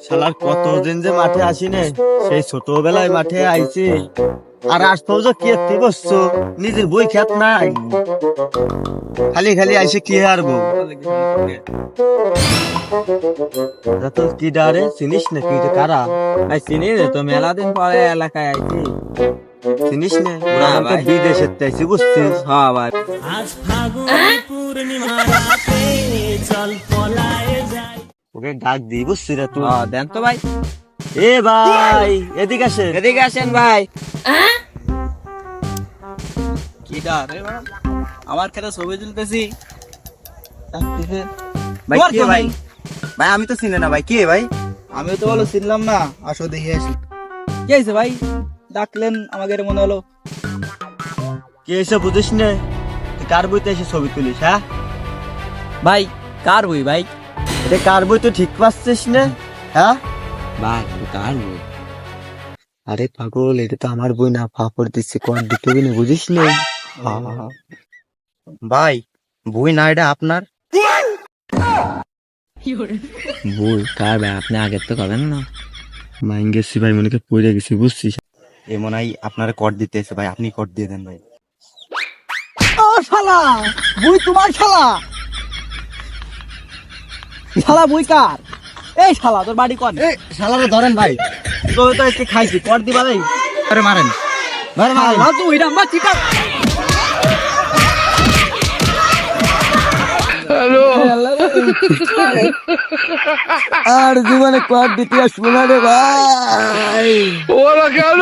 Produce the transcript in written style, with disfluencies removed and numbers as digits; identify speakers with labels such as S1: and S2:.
S1: শালার কতদিন যে মাঠে আসি নে, সেই ছোটবেলায় মাঠে আইছি। আর আসতেও যে কি একটি বসছো, নিজের বই খেত নাই, খালি খালি আইসে কি হারবো। তো কি ডারে চিনিস না কি কারা?
S2: ভাই চিনি রে তো, মেলা দিন পরে এলাকায় আইছি।
S1: চিনিস না
S2: না
S1: ওরা
S2: ভাই।
S1: বিদেশের আইছি, বুঝছিস?
S2: হ্যাঁ ভাই।
S1: ওকে ডাক দি, বুঝছিস রে তুই?
S2: হ্যাঁ দেন তো ভাই।
S1: এ ভাই এদিকে আসেন।
S2: এদিকে আসেন ভাই। কি ডারে আমার খেতে ছবি তুলতেছি।
S3: ভাই কে ভাই? ভাই আমি তো চিনি না ভাই, কে ভাই?
S2: আমি তো বলো চিনলাম না, আসো দেখে আসি। কি হয়েছে ভাই, ডাকলেন আমাকে মনে হলো।
S1: কি এসে বুঝিস না? তুই কার বইতে এসে ছবি তুলিস? হ্যাঁ
S2: ভাই কার বই ভাই?
S1: এটা কার বই তুই ঠিক পাচ্ছিস না? হ্যাঁ
S2: ভাই কার বই?
S1: আরে পাগল, এটা তো আমার বই না, ফাপড় দিচ্ছে কোন দিতে না, বুঝিস না?
S3: ভাই বই না, এটা আপনার।
S2: বই কার ভাই? আপনি আগের তো কবেন না।
S1: মাইন গেছি ভাই, মনে পড়ে গেছি, বুঝছিস?
S3: এ মনে হয় আপনার কর দিতে এসে ভাই, আপনি কর দিয়ে দেন ভাই।
S2: ও শালা, বই তোমার শালা? শালা বই কার? এই শালা তোর বাড়ি কোন?
S3: এ শালারে ধরেন ভাই।
S1: তোর তো আজকে খাইছি, কর দিবা ভাই।
S3: আরে মারেন।
S2: শালা তুই এটা আমার ঠিক আছে।
S1: আর জীবনে কর দিতে আসবো না রে ভাই।
S4: ওরা কেন